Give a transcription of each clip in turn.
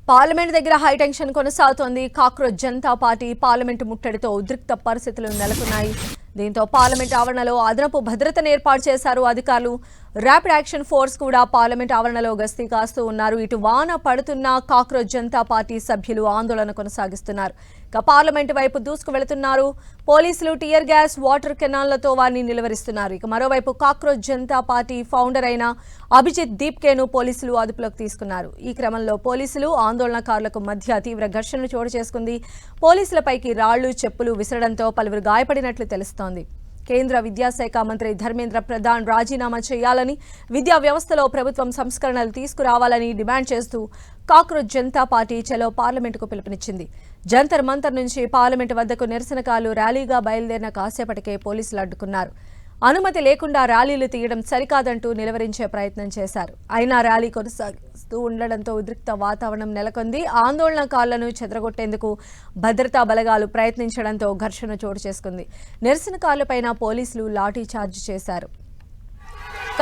Parliament దగ్గర high tension కొనసాగుతోంది. Cockroach Janata party parliament ముట్టడితో ఉద్రిక్త పరిస్థితులు నెలకొన్నాయి. దీంతో పార్లమెంట్ ఆవరణలో అదనపు భద్రతను ఏర్పాటు చేశారు అధికారులు. ర్యాపిడ్ యాక్షన్ ఫోర్స్ కూడా పార్లమెంట్ ఆవరణలో గస్తీ కాస్తూ ఉన్నారు. ఇటు వాన పడుతున్న కాక్రోచ్ జనతా పార్టీ సభ్యులు ఆందోళన కొనసాగిస్తున్నారు. ఇక పార్లమెంట్ వైపు దూసుకు వెళుతున్నారు. పోలీసులు టియర్ గ్యాస్, వాటర్ కెనాన్లతో వారిని నిలువరిస్తున్నారు. ఇక మరోవైపు కాక్రోచ్ జనతా పార్టీ ఫౌండర్ అయిన అభిజిత్ దీప్కేను పోలీసులు అదుపులోకి తీసుకున్నారు. ఈ క్రమంలో పోలీసులు ఆందోళనకారులకు మధ్య తీవ్ర ఘర్షణలు చోటు చేసుకుంది. పోలీసులపైకి రాళ్లు, చెప్పులు విసరడంతో పలువురు గాయపడినట్లు తెలుస్తోంది. కేంద్ర విద్యాశాఖ మంత్రి ధర్మేంద్ర ప్రధాన్ రాజీనామా చేయాలని, విద్యా వ్యవస్థలో ప్రభుత్వం సంస్కరణలు తీసుకురావాలని డిమాండ్ చేస్తూ కాక్రోచ్ జనతా పార్టీ చలో పార్లమెంటుకు పిలుపునిచ్చింది. జంతర్ మంతర్ నుంచి పార్లమెంటు వద్దకు నిరసనకారులు ర్యాలీగా బయలుదేరిన కాసేపటికే పోలీసులు అడ్డుకున్నారు. అనుమతి లేకుండా ర్యాలీలు తీయడం సరికాదంటూ నిలవరించే ప్రయత్నం చేశారు. అయినా ర్యాలీ కొనసాగిస్తూ ఉండడంతో ఉద్రిక్త వాతావరణం నెలకొంది. ఆందోళనకారులను చెదరగొట్టేందుకు భద్రతా బలగాలు ప్రయత్నించడంతో ఘర్షణ చోటు చేసుకుంది. నిరసనకారులపైన పోలీసులు లాఠీ చార్జ్ చేశారు.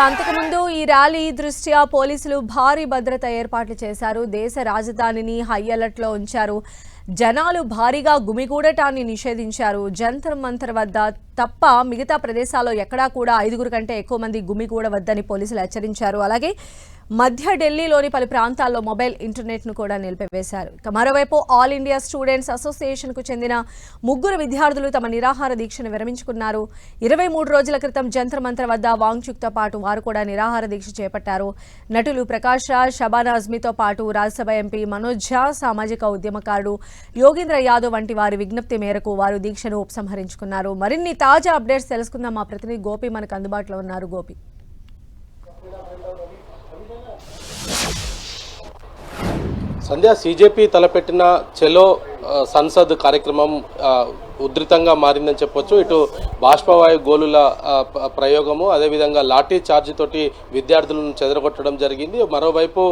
అంతకుముందు ఈ ర్యాలీ దృష్ట్యా పోలీసులు భారీ భద్రత ఏర్పాట్లు చేశారు. దేశ రాజధానిని హై అలర్ట్లో ఉంచారు. జనాలు భారీగా గుమిగూడటాన్ని నిషేధించారు. జంతర్ మంతర్ వద్ద తప్ప మిగతా ప్రదేశాల్లో ఎక్కడా కూడా 5 కంటే ఎక్కువ మంది గుమిగూడవద్దని పోలీసులు హెచ్చరించారు. అలాగే మధ్య ఢిల్లీలోని పలు ప్రాంతాల్లో మొబైల్ ఇంటర్నెట్ను కూడా నిలిపివేశారు. ఇక మరోవైపు ఆల్ ఇండియా స్టూడెంట్స్ అసోసియేషన్కు చెందిన 3 విద్యార్థులు తమ నిరాహార దీక్షను విరమించుకున్నారు. 23 రోజుల క్రితం జంతర్ మంతర్ వద్ద వాంగ్చుక్తో పాటు వారు కూడా నిరాహార దీక్ష చేపట్టారు. నటులు ప్రకాష్ రాజ్, షబానా అజ్మీతో పాటు రాజ్యసభ ఎంపీ మనోజ్ ఝా, సామాజిక ఉద్యమకారుడు యోగేంద్ర యాదవ్ వంటి వారి విజ్ఞప్తి మేరకు వారు దీక్షను ఉపసంహరించుకున్నారు. మరిన్ని తాజా అప్డేట్స్ తెలుసుకుందాం. మా ప్రతినిధి గోపి మనకు అందుబాటులో ఉన్నారు. గోపి, సంధ్య, సీజేపీ తలపెట్టిన చెలో సంసద్ కార్యక్రమం ఉధృతంగా మారిందని చెప్పొచ్చు. ఇటు బాష్పవాయు గోలుల ప్రయోగము, అదేవిధంగా లాఠీ చార్జ్ తోటి విద్యార్థులను చెదరగొట్టడం జరిగింది. మరోవైపు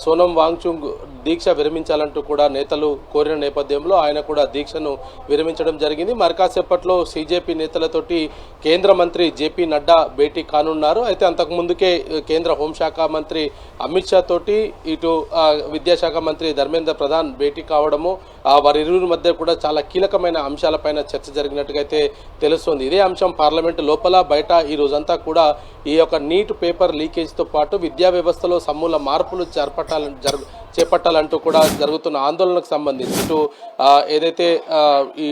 సోనం వాంగ్చుక్ దీక్ష విరమించాలంటూ కూడా నేతలు కోరిన నేపథ్యంలో ఆయన కూడా దీక్షను విరమించడం జరిగింది. మరి కాసేపట్లో సీజేపీ నేతలతోటి కేంద్ర మంత్రి జేపీ నడ్డా భేటీ కానున్నారు. అయితే అంతకుముందుకే కేంద్ర హోంశాఖ మంత్రి అమిత్ షా తోటి ఇటు విద్యాశాఖ మంత్రి ధర్మేంద్ర ప్రధాన్ భేటీ కావడము, వారిరువురి మధ్య కూడా చాలా కీలకమైన అంశాలపైన చర్చ జరిగినట్టుగా అయితే తెలుస్తోంది. ఇదే అంశం పార్లమెంటు లోపల బయట ఈ రోజంతా కూడా ఈ యొక్క నీట్ పేపర్ లీకేజ్తో పాటు విద్యా వ్యవస్థలో సమూల మార్పులు చేపట్టాలంటూ కూడా జరుగుతున్న ఆందోళనకు సంబంధించి ఇటు ఏదైతే ఈ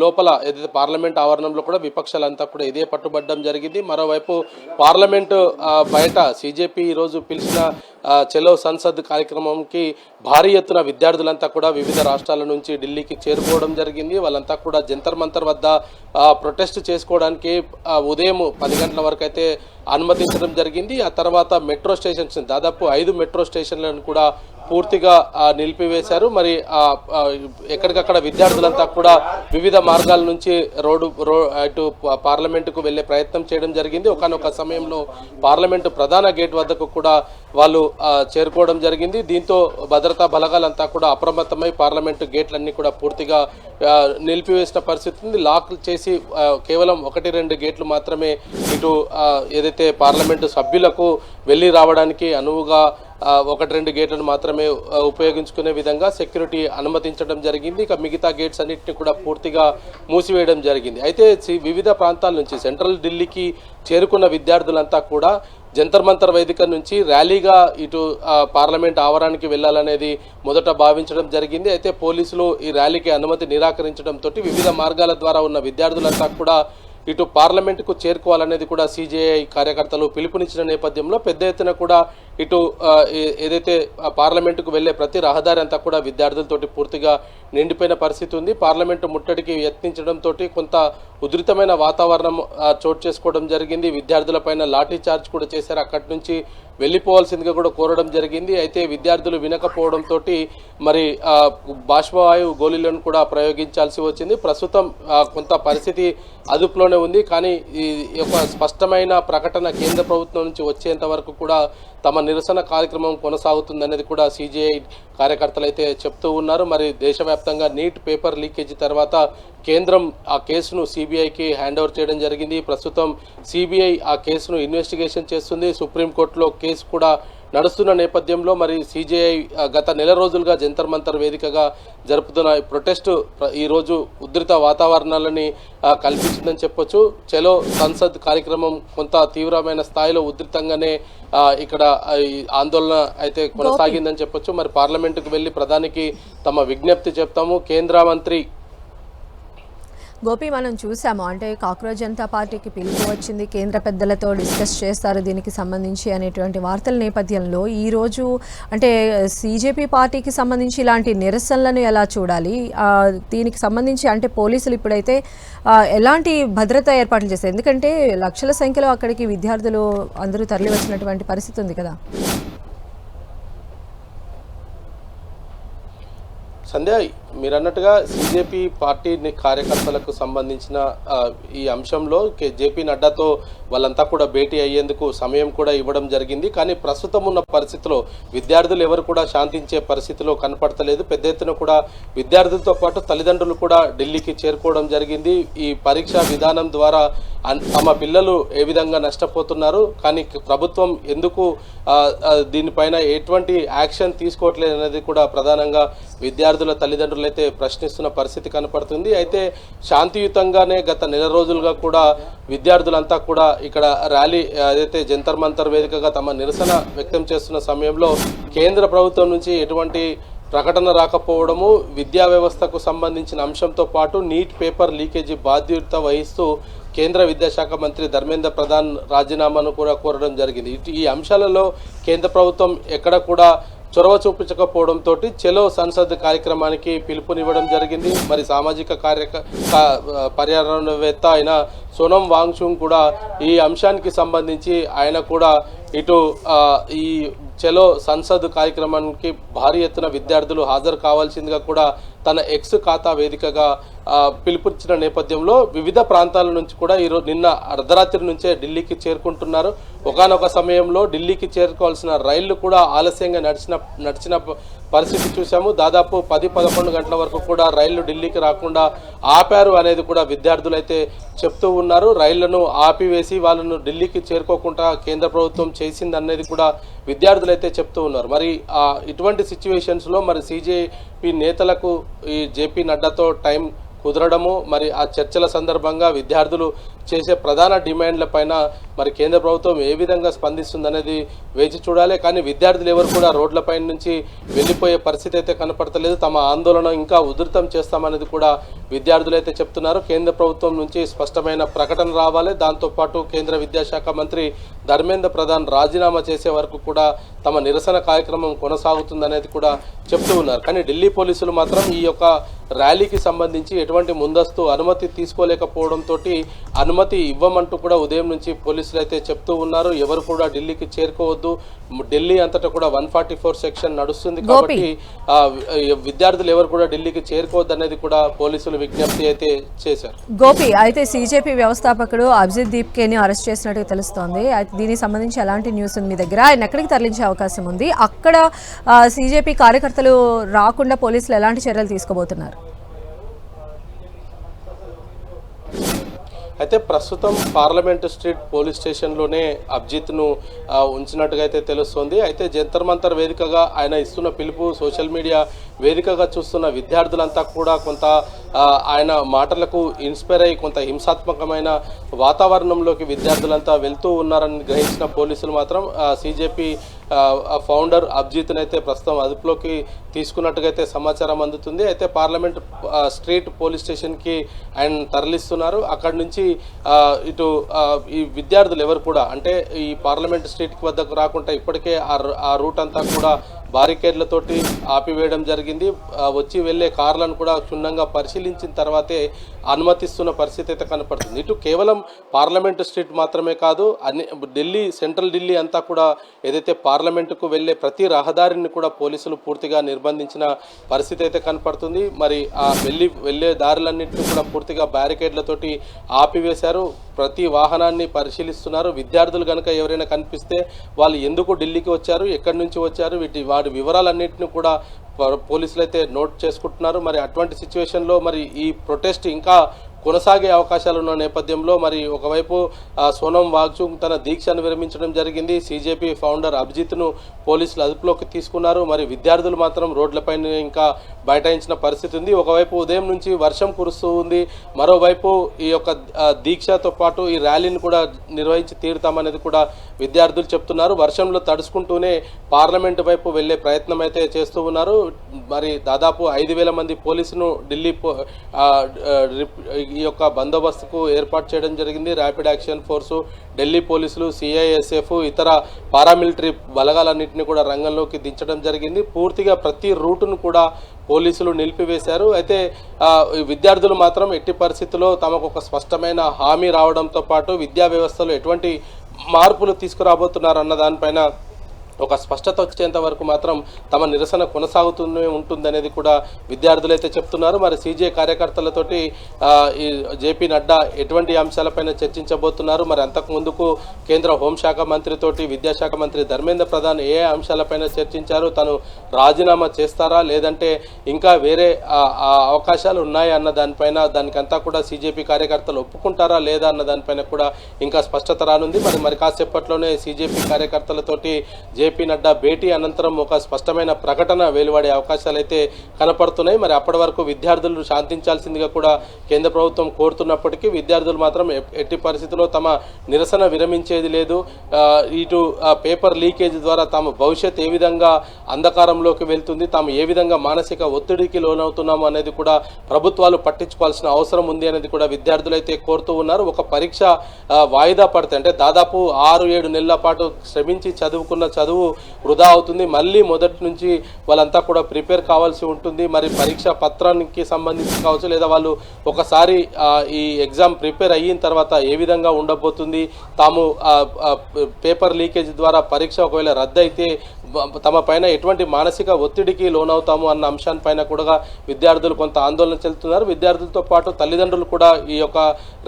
లోపల ఏదైతే పార్లమెంట్ ఆవరణంలో కూడా విపక్షాలంతా కూడా ఇదే పట్టుబట్టడం జరిగింది. మరోవైపు పార్లమెంటు బయట సీజేపీ ఈరోజు పిలిచిన చెలో సంసద్ కార్యక్రమంకి భారీ ఎత్తున విద్యార్థులంతా కూడా వివిధ రాష్ట్రాల నుంచి ఢిల్లీకి చేరుకోవడం జరిగింది. వాళ్ళంతా కూడా జంతర్ మంతర్ వద్ద ప్రొటెస్ట్ చేసుకోవడానికి ఉదయం 10 గంటల వరకు అయితే అనుమతించడం జరిగింది. ఆ తర్వాత మెట్రో స్టేషన్స్, దాదాపు 5 మెట్రో స్టేషన్లను కూడా పూర్తిగా నిలిపివేశారు. మరి ఎక్కడికక్కడ విద్యార్థులంతా కూడా వివిధ మార్గాల నుంచి ఇటు పార్లమెంటుకు వెళ్లే ప్రయత్నం చేయడం జరిగింది. ఒకానొక సమయంలో పార్లమెంటు ప్రధాన గేట్ వద్దకు కూడా వాళ్ళు చేరుకోవడం జరిగింది. దీంతో భద్రతా బలగాలంతా కూడా అప్రమత్తమై పార్లమెంటు గేట్లన్నీ కూడా పూర్తిగా నిలిపివేసిన పరిస్థితి ఉంది. లాక్ చేసి కేవలం 1-2 గేట్లు మాత్రమే ఇటు ఏదైతే పార్లమెంటు సభ్యులకు వెళ్ళి రావడానికి అనువుగా 1-2 గేట్లను మాత్రమే ఉపయోగించుకునే విధంగా సెక్యూరిటీ అనుమతించడం జరిగింది. ఇక మిగతా గేట్స్ అన్నింటినీ కూడా పూర్తిగా మూసివేయడం జరిగింది. అయితే వివిధ ప్రాంతాల నుంచి సెంట్రల్ ఢిల్లీకి చేరుకున్న విద్యార్థులంతా కూడా జంతర్ మంతర్ వేదిక నుంచి ర్యాలీగా ఇటు పార్లమెంట్ ఆవరణకి వెళ్లాలనేది మొదట భావించడం జరిగింది. అయితే పోలీసులు ఈ ర్యాలీకి అనుమతి నిరాకరించడంతో వివిధ మార్గాల ద్వారా ఉన్న విద్యార్థులంతా కూడా ఇటు పార్లమెంటుకు చేరుకోవాలనేది కూడా సీజేఐ కార్యకర్తలు పిలుపునిచ్చిన నేపథ్యంలో పెద్ద ఎత్తున కూడా ఇటు ఏదైతే పార్లమెంటుకు వెళ్లే ప్రతి రహదారి అంతా కూడా విద్యార్థులతోటి పూర్తిగా నిండిపోయిన పరిస్థితి ఉంది. పార్లమెంటు ముట్టడికి యత్నించడంతో కొంత ఉధృతమైన వాతావరణం చోటు చేసుకోవడం జరిగింది. విద్యార్థులపైన లాఠీ చార్జ్ కూడా చేశారు. అక్కడి నుంచి వెళ్ళిపోవాల్సిందిగా కూడా కోరడం జరిగింది. అయితే విద్యార్థులు వినకపోవడంతో మరి బాష్పవాయు గోళీలను కూడా ప్రయోగించాల్సి వచ్చింది. ప్రస్తుతం కొంత పరిస్థితి అదుపులోనే ఉంది. కానీ ఈ యొక్క స్పష్టమైన ప్రకటన కేంద్ర ప్రభుత్వం నుంచి వచ్చేంత వరకు కూడా తమ నిరసన కార్యక్రమం కొనసాగుతుందనేది కూడా సీజేఐ కార్యకర్తలు అయితే చెప్తూ ఉన్నారు. మరి దేశవ్యాప్తంగా నీట్ పేపర్ లీకేజీ తర్వాత కేంద్రం ఆ కేసును సిబిఐకి హ్యాండ్ ఓవర్ చేయడం జరిగింది. ప్రస్తుతం సిబిఐ ఆ కేసును ఇన్వెస్టిగేషన్ చేస్తుంది. సుప్రీంకోర్టులో కేసు కూడా నడుస్తున్న నేపథ్యంలో మరి సిజేఐ గత నెల రోజులుగా జంతర్ మంతర్ వేదికగా జరుపుతున్న ప్రొటెస్ట్ ఈరోజు ఉధృత వాతావరణాలని కల్పించిందని చెప్పొచ్చు. చలో సంసద్ కార్యక్రమం కొంత తీవ్రమైన స్థాయిలో ఉధృతంగానే ఇక్కడ ఆందోళన అయితే కొనసాగిందని చెప్పొచ్చు. మరి పార్లమెంటుకు వెళ్లి ప్రధానికి తమ విజ్ఞప్తి చెప్తాము. కేంద్ర మంత్రి గోపి, మనం చూసాము అంటే కాక్రోచ్ జనతా పార్టీకి పిలుపు వచ్చింది, కేంద్ర పెద్దలతో డిస్కస్ చేస్తారు దీనికి సంబంధించి అనేటువంటి వార్తల నేపథ్యంలో ఈరోజు అంటే సీజేపీ పార్టీకి సంబంధించి ఇలాంటి నిరసనలను ఎలా చూడాలి? దీనికి సంబంధించి అంటే పోలీసులు ఇప్పుడైతే ఎలాంటి భద్రత ఏర్పాట్లు చేస్తారు? ఎందుకంటే లక్షల సంఖ్యలో అక్కడికి విద్యార్థులు అందరూ తరలి వచ్చినటువంటి పరిస్థితి ఉంది కదా. సంధ్య, మీరు అన్నట్టుగా సిజేపీ పార్టీ కార్యకర్తలకు సంబంధించిన ఈ అంశంలో జేపీ నడ్డాతో వాళ్ళంతా కూడా భేటీ అయ్యేందుకు సమయం కూడా ఇవ్వడం జరిగింది. కానీ ప్రస్తుతం ఉన్న పరిస్థితిలో విద్యార్థులు ఎవరు కూడా శాంతించే పరిస్థితిలో కనపడతలేదు. పెద్ద ఎత్తున కూడా విద్యార్థులతో పాటు తల్లిదండ్రులు కూడా ఢిల్లీకి చేరుకోవడం జరిగింది. ఈ పరీక్షా విధానం ద్వారా తమ పిల్లలు ఏ విధంగా నష్టపోతున్నారు, కానీ ప్రభుత్వం ఎందుకు దీనిపైన ఎటువంటి యాక్షన్ తీసుకోవట్లేదు అనేది కూడా ప్రధానంగా విద్యార్థుల తల్లిదండ్రులు అయితే ప్రశ్నిస్తున్న పరిస్థితి కనపడుతుంది. అయితే శాంతియుతంగానే గత నెల రోజులుగా కూడా విద్యార్థులంతా కూడా ఇక్కడ ర్యాలీ ఏదైతే జంతర్ మంతర్ వేదికగా తమ నిరసన వ్యక్తం చేస్తున్న సమయంలో కేంద్ర ప్రభుత్వం నుంచి ఎటువంటి ప్రకటన రాకపోవడము, విద్యా వ్యవస్థకు సంబంధించిన అంశంతో పాటు నీట్ పేపర్ లీకేజీ బాధ్యత వహిస్తూ కేంద్ర విద్యాశాఖ మంత్రి ధర్మేంద్ర ప్రధాన్ రాజీనామాను కూడా కోరడం జరిగింది. ఈ అంశాలలో కేంద్ర ప్రభుత్వం ఎక్కడ కూడా చొరవ చూపించకపోవడంతో చలో సంసద్ కార్యక్రమానికి పిలుపునివ్వడం జరిగింది. మరి సామాజిక పర్యావరణవేత్త అయిన సోనం వాంగ్చుక్ కూడా ఈ అంశానికి సంబంధించి ఆయన కూడా ఇటు ఈ చలో సంసద్ కార్యక్రమానికి భారీ ఎత్తున విద్యార్థులు హాజరు కావాల్సిందిగా కూడా తన ఎక్స్ ఖాతా వేదికగా పిలుపునిచ్చిన నేపథ్యంలో వివిధ ప్రాంతాల నుంచి కూడా ఈరోజు నిన్న అర్ధరాత్రి నుంచే ఢిల్లీకి చేరుకుంటున్నారు. ఒకానొక సమయంలో ఢిల్లీకి చేరుకోవాల్సిన రైళ్లు కూడా ఆలస్యంగా నడిచిన పరిస్థితి చూసాము. దాదాపు 10-11 గంటల వరకు కూడా రైళ్లు ఢిల్లీకి రాకుండా ఆపారు అనేది కూడా విద్యార్థులు అయితే చెప్తూ ఉన్నారు. రైళ్లను ఆపివేసి వాళ్ళను ఢిల్లీకి చేరుకోకుండా కేంద్ర ప్రభుత్వం చేసింది అనేది కూడా విద్యార్థులు అయితే చెప్తూ ఉన్నారు. మరి ఇటువంటి సిచ్యువేషన్స్లో మరి సిజేపీ నేతలకు ఈ జేపీ నడ్డాతో టైం కుదరడము, మరి ఆ చర్చల సందర్భంగా విద్యార్థులు చేసే ప్రధాన డిమాండ్ల పైన మరి కేంద్ర ప్రభుత్వం ఏ విధంగా స్పందిస్తుందనేది వేచి చూడాలి. కానీ విద్యార్థులు ఎవరు కూడా రోడ్లపై నుంచి వెళ్ళిపోయే పరిస్థితి అయితే కనపడతలేదు. తమ ఆందోళన ఇంకా ఉధృతం చేస్తామనేది కూడా విద్యార్థులు అయితే చెప్తున్నారు. కేంద్ర ప్రభుత్వం నుంచి స్పష్టమైన ప్రకటన రావాలి. దాంతోపాటు కేంద్ర విద్యాశాఖ మంత్రి ధర్మేంద్ర ప్రధాన్ రాజీనామా చేసే వరకు కూడా తమ నిరసన కార్యక్రమం కొనసాగుతుందనేది కూడా చెప్తూ ఉన్నారు. కానీ ఢిల్లీ పోలీసులు మాత్రం ఈ యొక్క ర్యాలీకి సంబంధించి ఎటువంటి ముందస్తు అనుమతి తీసుకోలేకపోవడంతో అనుమతి ఇవ్వమంటూ కూడా ఉదయం నుంచి పోలీసులు అయితే చెప్తూ ఉన్నారు. ఎవరు కూడా ఢిల్లీకి చేరుకోవద్దు, ఢిల్లీ అంతటా కూడా 144 సెక్షన్ నడుస్తుంది కాబట్టి విద్యార్థులు ఎవరు కూడా ఢిల్లీకి చేరుకోవద్దు అనేది కూడా పోలీసులు విజ్ఞప్తి అయితే చేశారు. గోపి, అయితే సిజేపీ వ్యవస్థాపకుడు అభిజిత్ దీప్కేని అరెస్ట్ చేసినట్టు తెలుస్తోంది. అయితే దీనికి సంబంధించి ఎలాంటి న్యూస్ ఉంది మీ దగ్గర? ఆయన ఎక్కడికి తరలించే అవకాశం ఉంది? అక్కడ సిజేపీ కార్యకర్తలు రాకుండా పోలీసులు ఎలాంటి చర్యలు తీసుకోబోతున్నారు? అయితే ప్రస్తుతం పార్లమెంట్ స్ట్రీట్ పోలీస్ స్టేషన్లోనే అభిజిత్ను ఉంచినట్టుగా అయితే తెలుస్తోంది. అయితే జంతర్ మంతర్ వేదికగా ఆయన ఇస్తున్న పిలుపు సోషల్ మీడియా వేదికగా చూస్తున్న విద్యార్థులంతా కూడా కొంత ఆయన మాటలకు ఇన్స్పైర్ అయ్యి కొంత హింసాత్మకమైన వాతావరణంలోకి విద్యార్థులంతా వెళ్తూ ఉన్నారని గ్రహించిన పోలీసులు మాత్రం సిజేపీ ఫౌండర్ అభిజిత్ని అయితే ప్రస్తుతం అదుపులోకి తీసుకున్నట్టుగా అయితే సమాచారం అందుతుంది. అయితే పార్లమెంట్ స్ట్రీట్ పోలీస్ స్టేషన్కి ఆయన తరలిస్తున్నారు. అక్కడి నుంచి ఇటు ఈ విద్యార్థులు ఎవరు కూడా అంటే ఈ పార్లమెంట్ స్ట్రీట్ వద్దకు రాకుండా ఇప్పటికే ఆ రూట్ అంతా కూడా బారికేడ్లతోటి ఆపివేయడం జరిగింది. వచ్చి వెళ్లే కార్లను కూడా క్షుణ్ణంగా పరిశీలించిన తర్వాతే అనుమతిస్తున్న పరిస్థితి అయితే కనపడుతుంది. ఇటు కేవలం పార్లమెంటు స్ట్రీట్ మాత్రమే కాదు, ఢిల్లీ సెంట్రల్ ఢిల్లీ అంతా కూడా ఏదైతే పార్లమెంటుకు వెళ్లే ప్రతి రహదారిని కూడా పోలీసులు పూర్తిగా నిర్బంధించిన పరిస్థితి అయితే కనపడుతుంది. మరి ఆ వెళ్లే దారులన్నింటినీ కూడా పూర్తిగా బ్యారికేడ్లతోటి ఆపివేశారు. ప్రతి వాహనాన్ని పరిశీలిస్తున్నారు. విద్యార్థులు కనుక ఎవరైనా కనిపిస్తే వాళ్ళు ఎందుకు ఢిల్లీకి వచ్చారు, ఎక్కడి నుంచి వచ్చారు, వాటి వివరాలన్నింటినీ కూడా పోలీసులు అయితే నోట్ చేసుకుంటున్నారు. మరి అటువంటి సిచ్యువేషన్లో మరి ఈ ప్రొటెస్ట్ ఇంకా కొనసాగే అవకాశాలు ఉన్న నేపథ్యంలో మరి ఒకవైపు సోనం వాంగ్చుక్ తన దీక్షను విరమించడం జరిగింది. సీజేపీ ఫౌండర్ అభిజిత్ను పోలీసులు అదుపులోకి తీసుకున్నారు. మరి విద్యార్థులు మాత్రం రోడ్లపైన ఇంకా బైఠాయించిన పరిస్థితి ఉంది. ఒకవైపు ఉదయం నుంచి వర్షం కురుస్తూ ఉంది, మరోవైపు ఈ యొక్క దీక్షతో పాటు ఈ ర్యాలీని కూడా నిర్వహించి తీరుతామనేది కూడా విద్యార్థులు చెప్తున్నారు. వర్షంలో తడుచుకుంటూనే పార్లమెంటు వైపు వెళ్లే ప్రయత్నం అయితే చేస్తూ ఉన్నారు. మరి దాదాపు 5,000 మంది పోలీసును ఢిల్లీ ఈ యొక్క బందోబస్తుకు ఏర్పాటు చేయడం జరిగింది. ర్యాపిడ్ యాక్షన్ ఫోర్సు, ఢిల్లీ పోలీసులు, సిఐఎస్ఎఫ్, ఇతర పారామిలిటరీ బలగాలన్నింటినీ కూడా రంగంలోకి దించడం జరిగింది. పూర్తిగా ప్రతి రూటును కూడా పోలీసులు నిలిపివేశారు. అయితే విద్యార్థులు మాత్రం ఎట్టి పరిస్థితుల్లో తమకు ఒక స్పష్టమైన హామీ రావడంతో పాటు విద్యా వ్యవస్థలో ఎటువంటి మార్పులు తీసుకురాబోతున్నారు అన్న దానిపైన ఒక స్పష్టత వచ్చేంత వరకు మాత్రం తమ నిరసన కొనసాగుతూనే ఉంటుందనేది కూడా విద్యార్థులు అయితే చెప్తున్నారు. మరి సీజే కార్యకర్తలతోటి ఈ జేపీ నడ్డా ఎటువంటి అంశాలపైన చర్చించబోతున్నారు, మరి అంతకు ముందుకు కేంద్ర హోంశాఖ మంత్రితోటి విద్యాశాఖ మంత్రి ధర్మేంద్ర ప్రధాన్ ఏ అంశాలపైన చర్చించారు, తను రాజీనామా చేస్తారా లేదంటే ఇంకా వేరే అవకాశాలు ఉన్నాయా అన్న దానిపైన, దానికంతా కూడా సీజేపీ కార్యకర్తలు ఒప్పుకుంటారా లేదా అన్న దానిపైన కూడా ఇంకా స్పష్టత రానుంది. మరి కాసేపట్లోనే సీజేపీ కార్యకర్తలతోటి జేపీ నడ్డా భేటీ అనంతరం ఒక స్పష్టమైన ప్రకటన వెలువడే అవకాశాలు అయితే కనపడుతున్నాయి. మరి అప్పటి వరకు విద్యార్థులు శాంతించాల్సిందిగా కూడా కేంద్ర ప్రభుత్వం కోరుతున్నప్పటికీ విద్యార్థులు మాత్రం ఎట్టి పరిస్థితుల్లో తమ నిరసన విరమించేది లేదు. ఇటు పేపర్ లీకేజ్ ద్వారా తమ భవిష్యత్ ఏ విధంగా అంధకారంలోకి వెళ్తుంది, తాము ఏ విధంగా మానసిక ఒత్తిడికి లోనవుతున్నాము అనేది కూడా ప్రభుత్వాలు పట్టించుకోవాల్సిన అవసరం ఉంది అనేది కూడా విద్యార్థులు అయితే కోరుతూ ఉన్నారు. ఒక పరీక్ష వాయిదా పడితే అంటే దాదాపు 6-7 నెలల పాటు శ్రమించి చదువుకున్న చదువు వృధా అవుతుంది. మళ్ళీ మొదటి నుంచి వాళ్ళంతా కూడా ప్రిపేర్ కావాల్సి ఉంటుంది. మరి పరీక్ష పత్రానికి సంబంధించి కావచ్చు, లేదా వాళ్ళు ఒకసారి ఈ ఎగ్జామ్ ప్రిపేర్ అయిన తర్వాత ఏ విధంగా ఉండబోతుంది, తాము పేపర్ లీకేజ్ ద్వారా పరీక్ష ఒకవేళ రద్దు అయితే తమ పైన ఎటువంటి మానసిక ఒత్తిడికి లోనవుతాము అన్న అంశాన్పైన కూడా విద్యార్థులు కొంత ఆందోళన చెందుతున్నారు. విద్యార్థులతో పాటు తల్లిదండ్రులు కూడా ఈ యొక్క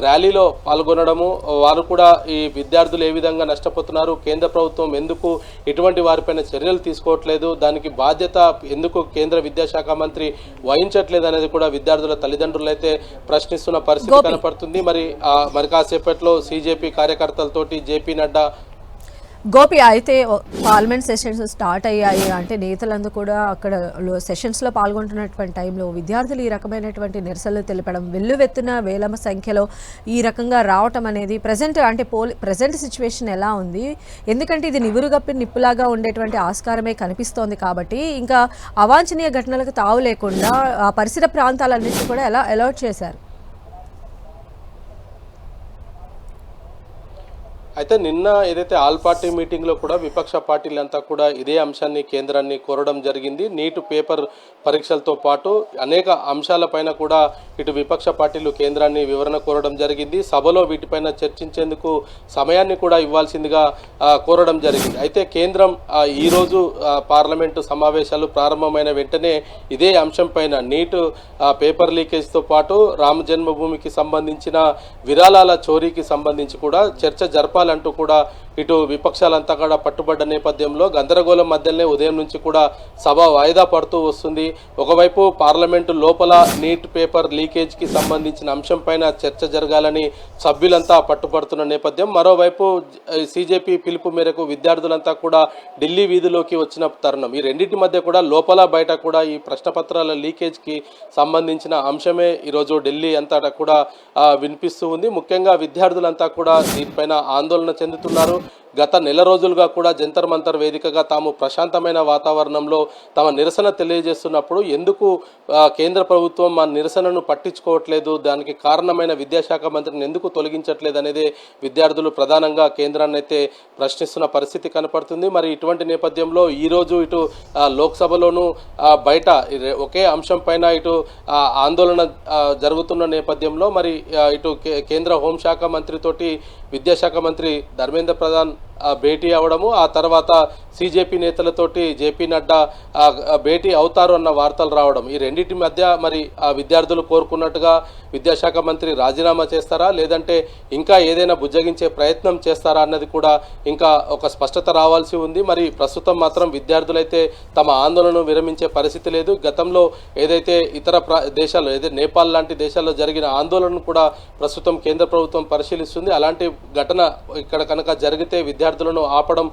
ర్యాలీలో పాల్గొనడము, వారు కూడా ఈ విద్యార్థులు ఏ విధంగా నష్టపోతున్నారు, కేంద్ర ప్రభుత్వం ఎందుకు ఇటువంటి వారిపైన చర్యలు తీసుకోవట్లేదు, దానికి బాధ్యత ఎందుకు కేంద్ర విద్యాశాఖ మంత్రి వహించట్లేదు అనేది కూడా విద్యార్థుల తల్లిదండ్రులు అయితే ప్రశ్నిస్తున్న పరిస్థితి కనపడుతుంది. మరి కాసేపట్లో సీజేపీ కార్యకర్తలతోటి జేపీ నడ్డా గోపి అయితే పార్లమెంట్ సెషన్స్ స్టార్ట్ అయ్యాయి అంటే నేతలందరూ కూడా అక్కడ సెషన్స్లో పాల్గొంటున్నటువంటి టైంలో విద్యార్థులు ఈ రకమైనటువంటి నిరసనలు తెలపడం, వెల్లువెత్తున వేల సంఖ్యలో ఈ రకంగా రావటం అనేది ప్రజెంట్ సిచ్యువేషన్ ఎలా ఉంది? ఎందుకంటే ఇది నివురుగప్పి నిప్పులాగా ఉండేటువంటి ఆస్కారమే కనిపిస్తోంది కాబట్టి ఇంకా అవాంఛనీయ ఘటనలకు తావు లేకుండా ఆ పరిసర ప్రాంతాలన్నింటినీ కూడా ఎలా అలర్ట్ చేశారు? అయితే నిన్న ఏదైతే ఆల్ పార్టీ మీటింగ్లో కూడా విపక్ష పార్టీలంతా కూడా ఇదే అంశాన్ని కేంద్రాన్ని కోరడం జరిగింది. నీట్ పేపర్ పరీక్షలతో పాటు అనేక అంశాలపైన కూడా ఇటు విపక్ష పార్టీలు కేంద్రాన్ని వివరణ కోరడం జరిగింది. సభలో వీటిపైన చర్చించేందుకు సమయాన్ని కూడా ఇవ్వాల్సిందిగా కోరడం జరిగింది. అయితే కేంద్రం ఈరోజు పార్లమెంటు సమావేశాలు ప్రారంభమైన వెంటనే ఇదే అంశంపైన నీట్ పేపర్ లీకేజ్తో పాటు రామ జన్మభూమికి సంబంధించిన విరాళాల చోరీకి సంబంధించి కూడా చర్చ జరపాలంటూ కూడా ఇటు విపక్షాలంతా కూడా పట్టుబడ్డ నేపథ్యంలో గందరగోళం మధ్యలోనే ఉదయం నుంచి కూడా సభ వాయిదా పడుతూ వస్తుంది. ఒకవైపు పార్లమెంటు లోపల నీట్ పేపర్ లీకేజ్కి సంబంధించిన అంశంపైన చర్చ జరగాలని సభ్యులంతా పట్టుపడుతున్న నేపథ్యం, మరోవైపు సీజేపీ పిలుపు మేరకు విద్యార్థులంతా కూడా ఢిల్లీ వీధిలోకి వచ్చిన తరుణం. ఈ రెండింటి మధ్య కూడా లోపల బయట కూడా ఈ ప్రశ్నపత్రాల లీకేజ్కి సంబంధించిన అంశమే ఈరోజు ఢిల్లీ అంతా కూడా వినిపిస్తూ ఉంది. ముఖ్యంగా విద్యార్థులంతా కూడా దీనిపైన ఆందోళన చెందుతున్నారు. గత నెల రోజులుగా కూడా జంతర్ మంతర్ వేదికగా తాము ప్రశాంతమైన వాతావరణంలో తమ నిరసన తెలియజేస్తున్నప్పుడు ఎందుకు కేంద్ర ప్రభుత్వం మా నిరసనను పట్టించుకోవట్లేదు, దానికి కారణమైన విద్యాశాఖ మంత్రిని ఎందుకు తొలగించట్లేదు అనేది విద్యార్థులు ప్రధానంగా కేంద్రాన్ని అయితే ప్రశ్నిస్తున్న పరిస్థితి కనపడుతుంది. మరి ఇటువంటి నేపథ్యంలో ఈరోజు ఇటు లోక్సభలోనూ బయట ఒకే అంశం పైన ఇటు ఆందోళన జరుగుతున్న నేపథ్యంలో మరి ఇటు కేంద్ర హోంశాఖ మంత్రితోటి విద్యాశాఖ మంత్రి ధర్మేంద్ర ప్రధాన్ భేటీ అవడము, ఆ తర్వాత సిజేపీ నేతలతోటి జేపీ నడ్డా భేటీ అవుతారు అన్న వార్తలు రావడం, ఈ రెండింటి మధ్య మరి ఆ విద్యార్థులు కోరుకున్నట్టుగా విద్యాశాఖ మంత్రి రాజీనామా చేస్తారా, లేదంటే ఇంకా ఏదైనా బుజ్జగించే ప్రయత్నం చేస్తారా అన్నది కూడా ఇంకా ఒక స్పష్టత రావాల్సి ఉంది. మరి ప్రస్తుతం మాత్రం విద్యార్థులైతే తమ ఆందోళనను విరమించే పరిస్థితి లేదు. గతంలో ఏదైతే ఇతర దేశాల్లో, ఏదైతే నేపాల్ లాంటి దేశాల్లో జరిగిన ఆందోళనను కూడా ప్రస్తుతం కేంద్ర ప్రభుత్వం పరిశీలిస్తుంది. అలాంటి ఘటన ఇక్కడ కనుక జరిగితే విద్యార్థులను ఆపడం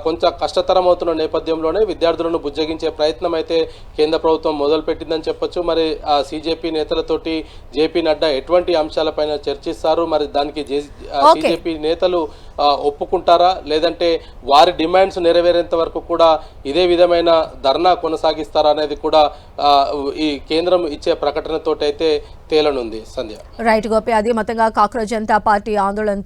కొంచెం కష్టతరం అవుతున్న నేపథ్యంలోనే విద్యార్థులను బుజ్జగించే ప్రయత్నం అయితే కేంద్ర ప్రభుత్వం మొదలుపెట్టిందని చెప్పొచ్చు. మరి ఆ సిజేపీ నేతలతోటి జేపీ నడ్డా ఎటువంటి అంశాలపైన చర్చిస్తారు, మరి దానికి సిజేపీ నేతలు ఒప్పుకుంటారా, లేదంటే వారి డిమాండ్స్ నెరవేరేంత వరకు కూడా ఇదే విధమైన ధర్నా కొనసాగిస్తారా అనేది కూడా ఈ కేంద్రం ఇచ్చే ప్రకటనతోటి అయితే తేలనుంది. సంధ్య. రైట్ గోపి, అది మొత్తంగా కాక్రోజ్ జనతా పార్టీ ఆందోళన